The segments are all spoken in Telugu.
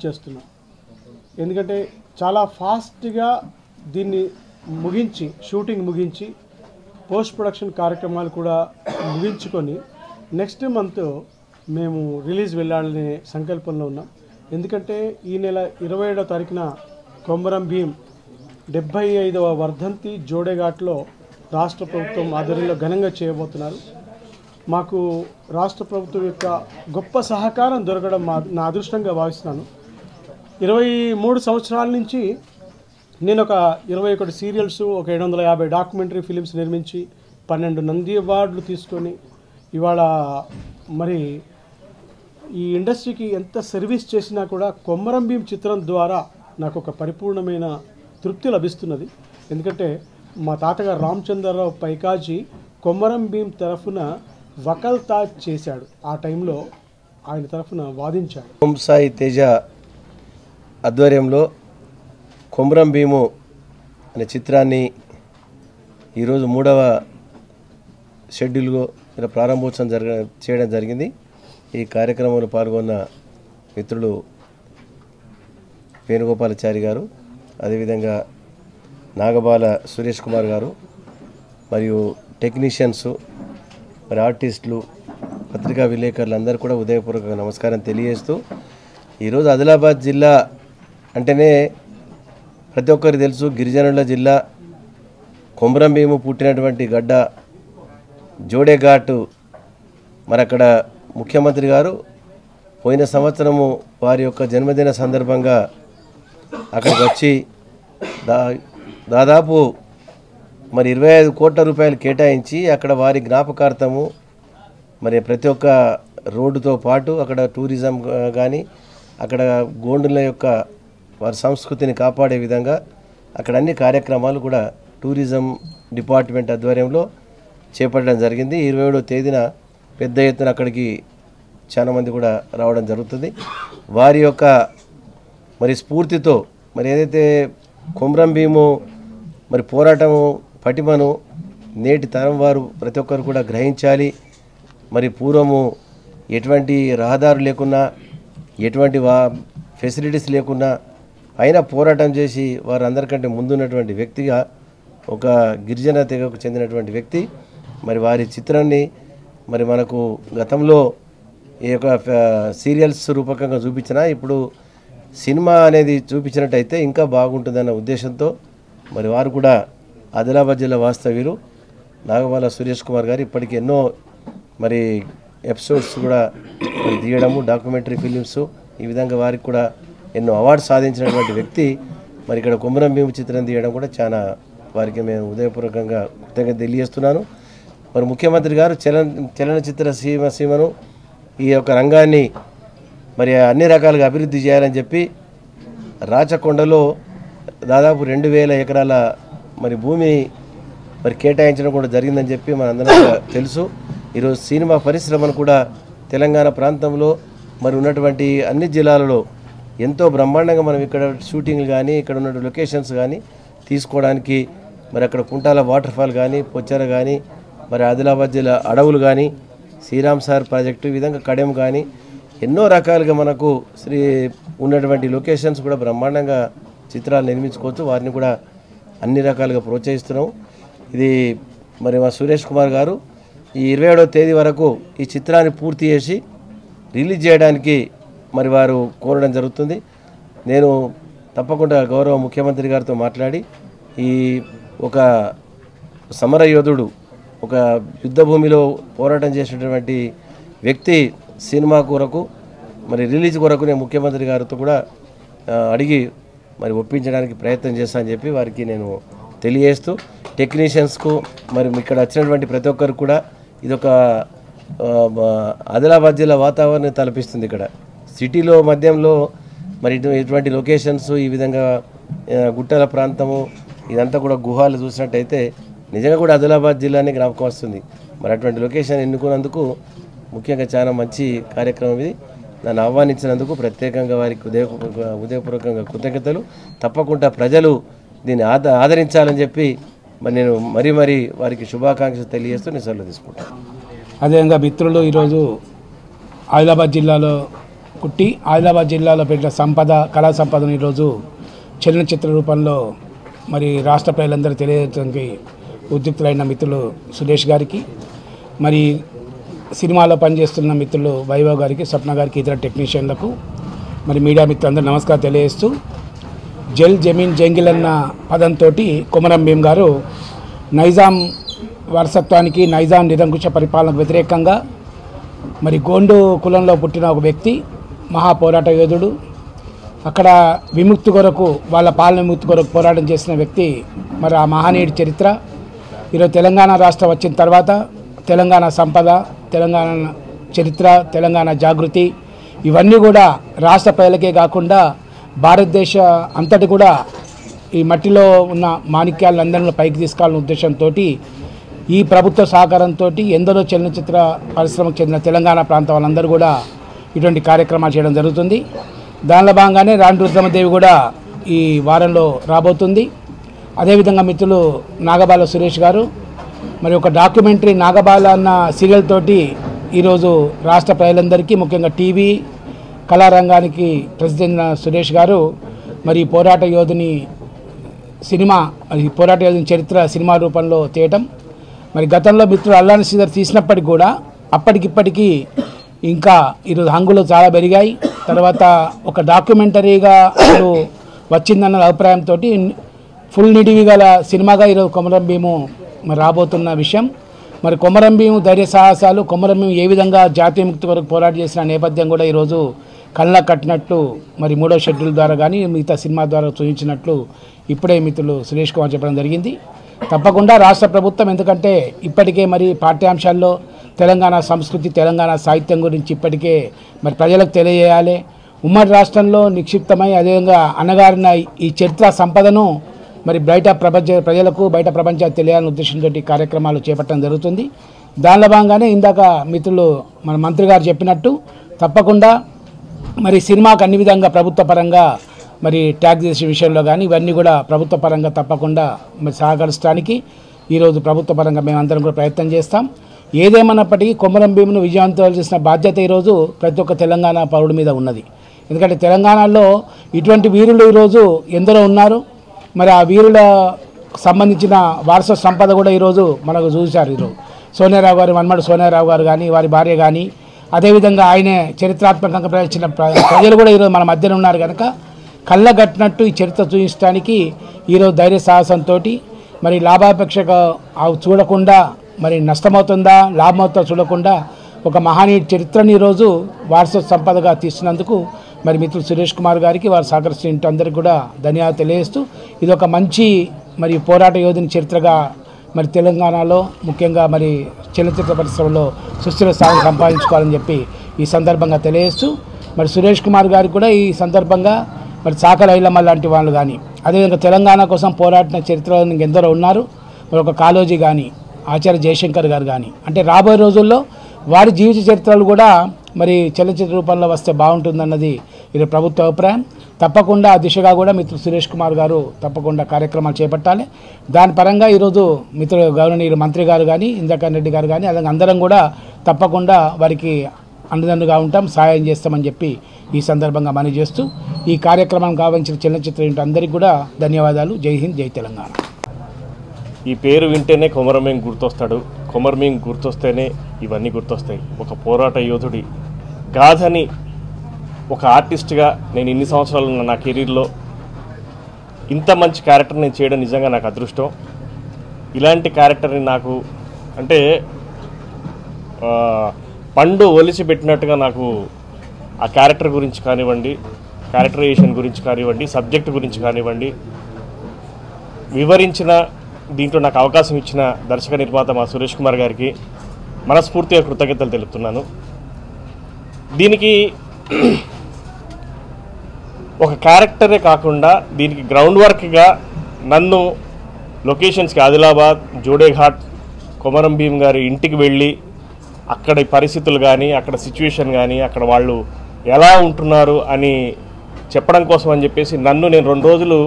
చేస్తున్నా ఎందుకంటే చాలా ఫాస్ట్గా దీన్ని ముగించి షూటింగ్ ముగించి పోస్ట్ ప్రొడక్షన్ కార్యక్రమాలు కూడా ముగించుకొని నెక్స్ట్ మంత్ మేము రిలీజ్ వెళ్ళాలనే సంకల్పంలో ఉన్నాం. ఎందుకంటే ఈ నెల 27వ తారీఖున కొమరం భీం 75వ వర్ధంతి జోడేఘాట్లో రాష్ట్ర ప్రభుత్వం ఆధ్వర్యంలో ఘనంగా చేయబోతున్నారు. మాకు రాష్ట్ర ప్రభుత్వం యొక్క గొప్ప సహకారం దొరకడం నా అదృష్టంగా భావిస్తున్నాను. 23 సంవత్సరాల నుంచి నేను ఒక 21 సీరియల్స్, ఒక 750 డాక్యుమెంటరీ ఫిలిమ్స్ నిర్మించి 12 నంది అవార్డులు తీసుకొని ఇవాళ మరి ఈ ఇండస్ట్రీకి ఎంత సర్వీస్ చేసినా కూడా కొమరం భీం చిత్రం ద్వారా నాకు ఒక పరిపూర్ణమైన తృప్తి లభిస్తున్నది. ఎందుకంటే మా తాతగారు రామచంద్రరావు పైకాజీ కొమరం భీం తరఫున వకల్తా చేశాడు. ఆ టైంలో ఆయన తరఫున వాదించాడు. ఓం సాయి తేజ ఆధ్వర్యంలో కొమరం భీము అనే చిత్రాన్ని ఈరోజు 3వ షెడ్యూల్గా ప్రారంభోత్సవం చేయడం జరిగింది. ఈ కార్యక్రమంలో పాల్గొన్న మిత్రులు వేణుగోపాలాచారి గారు, అదేవిధంగా నాగబాల సురేష్ కుమార్ గారు, మరియు టెక్నీషియన్స్, మరి ఆర్టిస్టులు, పత్రికా విలేకరులు అందరూ కూడా ఉదయపూర్వక నమస్కారం తెలియజేస్తూ, ఈరోజు ఆదిలాబాద్ జిల్లా అంటేనే ప్రతి ఒక్కరికి తెలుసు, గిరిజనుల జిల్లా, కొమరం భీము పుట్టినటువంటి గడ్డ జోడేఘాట్. మరి అక్కడ ముఖ్యమంత్రి గారు పోయిన సంవత్సరము వారి యొక్క జన్మదిన సందర్భంగా అక్కడికి వచ్చి దాదాపు మరి 25 కోట్ల రూపాయలు కేటాయించి అక్కడ వారి జ్ఞాపకార్థము మరి ప్రతి ఒక్క రోడ్డుతో పాటు అక్కడ టూరిజం కానీ అక్కడ గోండుల యొక్క వారి సంస్కృతిని కాపాడే విధంగా అక్కడ అన్ని కార్యక్రమాలు కూడా టూరిజం డిపార్ట్మెంట్ ఆధ్వర్యంలో చేపట్టడం జరిగింది. 27వ తేదీన పెద్ద ఎత్తున అక్కడికి చాలామంది కూడా రావడం జరుగుతుంది. వారి యొక్క మరి స్ఫూర్తితో మరి ఏదైతే కొమరం భీము మరి పోరాటము పటిమను నేటి తరం వారు ప్రతి ఒక్కరు కూడా గ్రహించాలి. మరి పూర్వము ఎటువంటి రహదారులు లేకున్నా, ఎటువంటి ఫెసిలిటీస్ లేకున్నా అయినా పోరాటం చేసి వారు అందరికంటే ముందున్నటువంటి వ్యక్తిగా ఒక గిరిజన తెగకు చెందినటువంటి వ్యక్తి. మరి వారి చిత్రాన్ని మరి మనకు గతంలో ఈ యొక్క సీరియల్స్ రూపకంగా చూపించినా ఇప్పుడు సినిమా అనేది చూపించినట్టయితే ఇంకా బాగుంటుందన్న ఉద్దేశంతో మరి వారు కూడా ఆదిలాబాద్ జిల్లా వాస్తవ్యులు నాగబాల సురేష్ కుమార్ గారు ఇప్పటికి ఎన్నో మరి ఎపిసోడ్స్ కూడా మరి తీయడము, డాక్యుమెంటరీ ఫిలిమ్స్, ఈ విధంగా వారికి కూడా ఎన్నో అవార్డు సాధించినటువంటి వ్యక్తి. మరి ఇక్కడ కొమరం భీము చిత్రం తీయడం కూడా చాలా వారికి మేము ఉదయపూర్వకంగా కృతజ్ఞత తెలియజేస్తున్నాను. మరి ముఖ్యమంత్రి గారు చలనచిత్ర సీమను ఈ యొక్క రంగాన్ని మరి అన్ని రకాలుగా అభివృద్ధి చేయాలని చెప్పి రాచకొండలో దాదాపు 2000 ఎకరాల మరి భూమి మరి కేటాయించడం కూడా జరిగిందని చెప్పి మనందరం తెలుసు. ఈరోజు సినిమా పరిశ్రమను కూడా తెలంగాణ ప్రాంతంలో మరి ఉన్నటువంటి అన్ని జిల్లాలలో ఎంతో బ్రహ్మాండంగా మనం ఇక్కడ షూటింగ్లు కానీ ఇక్కడ ఉన్న లొకేషన్స్ కానీ తీసుకోవడానికి మరి అక్కడ కుంటాల వాటర్ ఫాల్ కానీ, పొచ్చెర కానీ, మరి ఆదిలాబాద్ జిల్లా అడవులు కానీ, శ్రీరామ్ సార్ ప్రాజెక్టు, ఈ విధంగా కడెం కానీ ఎన్నో రకాలుగా మనకు ఉన్నటువంటి లొకేషన్స్ కూడా బ్రహ్మాండంగా చిత్రాలు నిర్మించుకోవచ్చు. వారిని కూడా అన్ని రకాలుగా ప్రోత్సహిస్తున్నాం. ఇది మరి మా సురేష్ కుమార్ గారు ఈ 27వ తేదీ వరకు ఈ చిత్రాన్ని పూర్తి చేసి రిలీజ్ చేయడానికి మరి వారు కోరడం జరుగుతుంది. నేను తప్పకుండా గౌరవ ముఖ్యమంత్రి గారితో మాట్లాడి ఈ ఒక సమర యోధుడు, ఒక యుద్ధ భూమిలో పోరాటం చేసినటువంటి వ్యక్తి సినిమా కొరకు మరి రిలీజ్ కొరకు నేను ముఖ్యమంత్రి గారితో కూడా అడిగి మరి ఒప్పించడానికి ప్రయత్నం చేస్తానని చెప్పి వారికి నేను తెలియజేస్తూ, టెక్నీషియన్స్కు మరి ఇక్కడ వచ్చినటువంటి ప్రతి ఒక్కరు కూడా ఇదొక ఆదిలాబాద్ జిల్లా వాతావరణం తలపిస్తుంది. ఇక్కడ సిటీలో మధ్యంలో మరి ఇటువంటి లొకేషన్స్, ఈ విధంగా గుట్టల ప్రాంతము, ఇదంతా కూడా గుహాలు చూసినట్టయితే నిజంగా కూడా ఆదిలాబాద్ జిల్లానే జ్ఞాపకం వస్తుంది. మరి అటువంటి లొకేషన్ ఎన్నుకున్నందుకు ముఖ్యంగా చాలా మంచి కార్యక్రమం ఇది. నన్ను ఆహ్వానించినందుకు ప్రత్యేకంగా వారికి ఉదయపూర్వకంగా కృతజ్ఞతలు. తప్పకుండా ప్రజలు దీన్ని ఆదరించాలని చెప్పి మరి నేను మరీ వారికి శుభాకాంక్షలు తెలియజేస్తూ నేను సెలవు తీసుకుంటాను. అదేవిధంగా మిత్రులు ఈరోజు ఆదిలాబాద్ జిల్లాలో పుట్టి ఆదిలాబాద్ జిల్లాలో పెట్టిన సంపద, కళా సంపదను ఈరోజు చలనచిత్ర రూపంలో మరి రాష్ట్ర ప్రజలందరూ తెలియజేయడానికి ఉద్యుక్తులైన మిత్రులు సురేష్ గారికి, మరి సినిమాలో పనిచేస్తున్న మిత్రులు వైభవ్ గారికి, స్వప్న గారికి, ఇతర టెక్నీషియన్లకు, మరి మీడియా మిత్రులందరూ నమస్కారం తెలియజేస్తూ, జల్ జమీన్ జంగిల్ అన్న పదంతో కొమరం భీం గారు నైజాం వారసత్వానికి, నైజాం నిరంకుశ పరిపాలనకు వ్యతిరేకంగా మరి గోండు కులంలో పుట్టిన ఒక వ్యక్తి, మహాపోరాట యోధుడు, అక్కడ విముక్తి కొరకు, వాళ్ళ పాలన విముక్తి కొరకు పోరాటం చేసిన వ్యక్తి. మరి ఆ మహనీయుడి చరిత్ర ఈరోజు తెలంగాణ రాష్ట్రం వచ్చిన తర్వాత తెలంగాణ సంపద, తెలంగాణ చరిత్ర, తెలంగాణ జాగృతి ఇవన్నీ కూడా రాష్ట్ర ప్రజలకే కాకుండా భారతదేశ అంతటి కూడా ఈ మట్టిలో ఉన్న మాణిక్యాలందరినీ పైకి తీసుకోవాలనే ఉద్దేశంతో ఈ ప్రభుత్వ సహకారంతో ఎందరో చలనచిత్ర పరిశ్రమకు చెందిన తెలంగాణ ప్రాంతం వాళ్ళందరూ కూడా ఇటువంటి కార్యక్రమాలు చేయడం జరుగుతుంది. దానిలో భాగంగానే రాణి రుద్రమదేవి కూడా ఈ వారంలో రాబోతుంది. అదేవిధంగా మిత్రులు నాగబాల సురేష్ గారు మరి ఒక డాక్యుమెంటరీ నాగబాల అన్న సీరియల్ తోటి ఈరోజు రాష్ట్ర ప్రజలందరికీ, ముఖ్యంగా టీవీ కళారంగానికి ప్రసిద్ధి సురేష్ గారు మరి పోరాట యోధుని సినిమా, పోరాట యోధుని చరిత్ర సినిమా రూపంలో తీయటం. మరి గతంలో మిత్రులు అల్లాని శ్రీధర్ తీసినప్పటికి కూడా అప్పటికిప్పటికీ ఇంకా ఈరోజు హంగులు చాలా పెరిగాయి. తర్వాత ఒక డాక్యుమెంటరీగా అసలు వచ్చిందన్న అభిప్రాయంతో ఫుల్ నిడివి గల సినిమాగా ఈరోజు కొమరం భీము మరి రాబోతున్న విషయం. మరి కొమరం భీము ధైర్య సాహసాలు, కొమరం భీము ఏ విధంగా జాతీయ ముక్తి కొరకు పోరాటం చేసిన నేపథ్యం కూడా ఈరోజు కళ్ళ కట్టినట్లు మరి 3వ షెడ్యూల్ ద్వారా కానీ మిగతా సినిమా ద్వారా చూపించినట్లు ఇప్పుడే మిత్రులు సురేష్ కుమార్ చెప్పడం జరిగింది. తప్పకుండా రాష్ట్ర ప్రభుత్వం, ఎందుకంటే ఇప్పటికే మరి పాఠ్యాంశాల్లో తెలంగాణ సంస్కృతి, తెలంగాణ సాహిత్యం గురించి ఇప్పటికే మరి ప్రజలకు తెలియజేయాలి. ఉమ్మడి రాష్ట్రంలో నిక్షిప్తమై అదేవిధంగా అణగారిన ఈ చరిత్ర సంపదను మరి బయట ప్రజలకు బయట ప్రపంచానికి తెలియాలనే ఉద్దేశంతో కార్యక్రమాలు చేపట్టడం జరుగుతుంది. దానిలో భాగంగానే ఇందాక మిత్రులు మన మంత్రి గారు చెప్పినట్టు తప్పకుండా మరి సినిమాకు అన్ని విధంగా ప్రభుత్వ పరంగా మరి ట్యాక్స్ చేసే విషయంలో కానీ ఇవన్నీ కూడా ప్రభుత్వ పరంగా తప్పకుండా మరి సహకరించడానికి ఈరోజు ప్రభుత్వ పరంగా మేమందరం కూడా ప్రయత్నం చేస్తాం. ఏదేమన్నప్పటికీ కొమరం భీమును విజయవంతం చేసిన బాధ్యత ఈరోజు ప్రతి ఒక్క తెలంగాణ పౌరుడి మీద ఉన్నది. ఎందుకంటే తెలంగాణలో ఇటువంటి వీరులు ఈరోజు ఎందరో ఉన్నారు. మరి ఆ వీరుల సంబంధించిన వారసత్వ సంపద కూడా ఈరోజు మనకు చూశారు. ఈరోజు సోనియారావు గారు, మన్మడు సోనియారావు గారు కానీ, వారి భార్య కానీ, అదేవిధంగా ఆయనే చరిత్రాత్మకంగా ప్రవేశించిన ప్రజలు కూడా ఈరోజు మన మధ్యన ఉన్నారు కనుక కళ్ళగట్టినట్టు ఈ చరిత్ర చూపించడానికి ఈరోజు ధైర్య సాహసంతో మరి లాభాపేక్షగా చూడకుండా మరి నష్టమవుతుందా లాభమవుతుందా చూడకుండా ఒక మహనీయుడి చరిత్రని ఈరోజు వారసత్వ సంపదగా తీస్తున్నందుకు మరి మిత్రులు సురేష్ కుమార్ గారికి, వారు సహకరిస్తున్న అందరికీ కూడా ధన్యవాదాలు తెలియజేస్తూ, ఇది ఒక మంచి మరి పోరాట యోధుని చరిత్రగా మరి తెలంగాణలో ముఖ్యంగా మరి చలనచిత్ర పరిశ్రమలో సుస్థిర స్థానం సంపాదించుకోవాలని చెప్పి ఈ సందర్భంగా తెలియజేస్తూ, మరి సురేష్ కుమార్ గారికి కూడా ఈ సందర్భంగా మరి చాకల ఐలమ్మ లాంటి వాళ్ళు కానీ, అదేవిధంగా తెలంగాణ కోసం పోరాడిన చరిత్రలో ఎందరో ఉన్నారు. మరి ఒక కాళోజీ కానీ, ఆచార్య జయశంకర్ గారు కానీ, అంటే రాబోయే రోజుల్లో వారి జీవిత చరిత్రలు కూడా మరి చలనచిత్ర రూపంలో వస్తే బాగుంటుందన్నది ఇది ప్రభుత్వ అభిప్రాయం. తప్పకుండా ఆ దిశగా కూడా మిత్రులు సురేష్ కుమార్ గారు తప్పకుండా కార్యక్రమాలు చేపట్టాలి. దాని పరంగా ఈరోజు మిత్రులు గౌరవనీయులు మంత్రి గారు కానీ, ఇంద్రకరణ్ రెడ్డి గారు కానీ, అలాగే అందరం కూడా తప్పకుండా వారికి అండదండగా ఉంటాం, సహాయం చేస్తామని చెప్పి ఈ సందర్భంగా మనవి చేస్తూ ఈ కార్యక్రమం కావించిన చలనచిత్ర యూనిట్ అందరికీ కూడా ధన్యవాదాలు. జై హింద్, జై తెలంగాణ. ఈ పేరు వింటేనే కొమరం భీం గుర్తొస్తాడు. కొమరం గుర్తొస్తేనే ఇవన్నీ గుర్తొస్తాయి. ఒక పోరాట యోధుడి గాథని ఒక ఆర్టిస్ట్గా నేను ఇన్ని సంవత్సరాలు ఉన్న నా కెరీర్లో ఇంత మంచి క్యారెక్టర్ నేను చేయడం నిజంగా నాకు అదృష్టం. ఇలాంటి క్యారెక్టర్ని నాకు అంటే పండు ఒలిచి పెట్టినట్టుగా నాకు ఆ క్యారెక్టర్ గురించి కానివ్వండి, క్యారెక్టరైజేషన్ గురించి కానివ్వండి, సబ్జెక్ట్ గురించి కానివ్వండి వివరించిన దీంట్లో నాకు అవకాశం ఇచ్చిన దర్శక నిర్మాత మా సురేష్ కుమార్ గారికి మనస్ఫూర్తిగా కృతజ్ఞతలు తెలుపుతున్నాను. దీనికి ఒక క్యారెక్టరే కాకుండా దీనికి గ్రౌండ్ వర్క్గా నన్ను లొకేషన్స్కి ఆదిలాబాద్, జోడేఘాట్, కొమరం భీం గారి ఇంటికి వెళ్ళి అక్కడ పరిస్థితులు కానీ, అక్కడ సిచ్యువేషన్ కానీ, అక్కడ వాళ్ళు ఎలా ఉంటున్నారు అని చెప్పడం కోసం అని చెప్పేసి నేను 2 రోజులు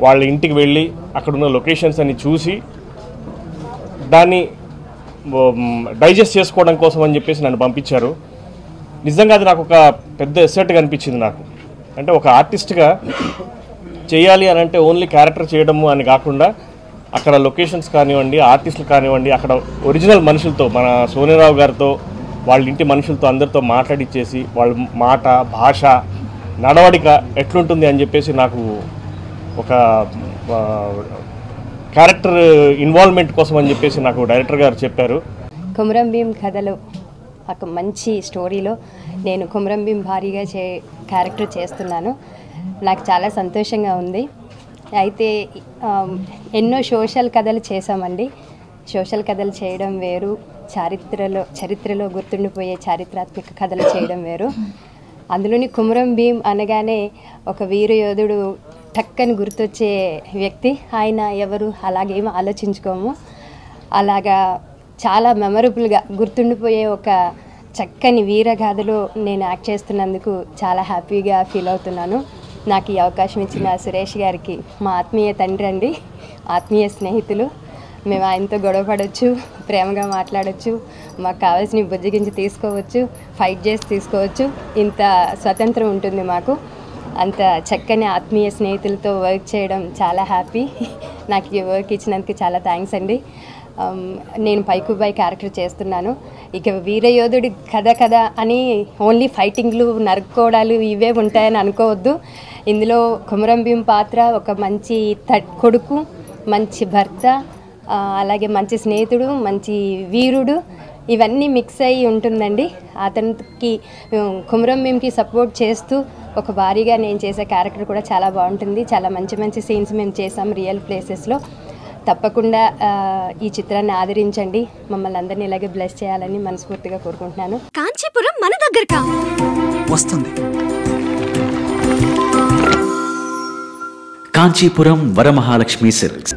వాళ్ళ ఇంటికి వెళ్ళి అక్కడున్న లొకేషన్స్ అన్ని చూసి దాన్ని డైజెస్ట్ చేసుకోవడం కోసం అని చెప్పేసి నన్ను పంపించారు. నిజంగా అది నాకు ఒక పెద్ద ఎసెట్గా అనిపించింది. నాకు అంటే ఒక ఆర్టిస్ట్గా చేయాలి అని అంటే ఓన్లీ క్యారెక్టర్ చేయడము అని కాకుండా అక్కడ లొకేషన్స్ కానివ్వండి, ఆర్టిస్టులు కానివ్వండి, అక్కడ ఒరిజినల్ మనుషులతో మన సోనిరావు గారితో వాళ్ళ ఇంటి మనుషులతో అందరితో మాట్లాడిచ్చేసి వాళ్ళ మాట, భాష, నడవడిక ఎట్లుంటుంది అని చెప్పేసి నాకు ఒక క్యారెక్టర్ ఇన్వాల్వ్మెంట్ కోసం అని చెప్పేసి నాకు డైరెక్టర్ గారు చెప్పారు. కొమరం భీం కథలో ఒక మంచి స్టోరీలో నేను కొమరం భీం భారీగా క్యారెక్టర్ చేస్తున్నాను. నాకు చాలా సంతోషంగా ఉంది. అయితే ఎన్నో సోషల్ కథలు చేశామండి. సోషల్ కథలు చేయడం వేరు, చరిత్రలో గుర్తుండిపోయే చారిత్రాత్మక కథలు చేయడం వేరు. అందులోని కొమరం భీం అనగానే ఒక వీరయోధుడు టక్కని గుర్తొచ్చే వ్యక్తి. ఆయన ఎవరు అలాగేం ఆలోచించుకోము. అలాగా చాలా మెమరబుల్గా గుర్తుండిపోయే ఒక చక్కని వీరగాథలో నేను యాక్ట్ చేస్తున్నందుకు చాలా హ్యాపీగా ఫీల్ అవుతున్నాను. నాకు ఈ అవకాశం ఇచ్చిన సురేష్ గారికి, మా ఆత్మీయ తండ్రి అండి, ఆత్మీయ స్నేహితులు. మేము ఆయనతో గొడవపడవచ్చు, ప్రేమగా మాట్లాడవచ్చు, మాకు కావాల్సిన బుజ్జగించి తీసుకోవచ్చు, ఫైట్ చేసి తీసుకోవచ్చు. ఇంత స్వతంత్రం ఉంటుంది మాకు. అంత చక్కని ఆత్మీయ స్నేహితులతో వర్క్ చేయడం చాలా హ్యాపీ. నాకు ఈ వర్క్ ఇచ్చినందుకు చాలా థ్యాంక్స్ అండి. నేను పైకుబాయ్ క్యారెక్టర్ చేస్తున్నాను. ఇక వీరయోధుడి కథ అని ఓన్లీ ఫైటింగ్లు, నరుక్కోవడాలు ఇవే ఉంటాయని అనుకోవద్దు. ఇందులో కొమరం భీం పాత్ర ఒక మంచి కొడుకు, మంచి భర్త, అలాగే మంచి స్నేహితుడు, మంచి వీరుడు, ఇవన్నీ మిక్స్ అయ్యి ఉంటుందండి. అతనికి కొమరం భీంకి సపోర్ట్ చేస్తూ ఒక భారీగా నేను చేసే క్యారెక్టర్ కూడా చాలా బాగుంటుంది. చాలా మంచి సీన్స్ మేము చేసాం రియల్ ప్లేసెస్లో. తప్పకుండా ఈ చిత్రాన్ని ఆదరించండి. మమ్మల్ని అందరినీ ఇలాగే బ్లెస్ చేయాలని మనస్ఫూర్తిగా కోరుకుంటున్నాను. కాంచీపురం మన దగ్గరకా వస్తుంది. కాంచీపురం వరమహాలక్ష్మి సిల్క్స్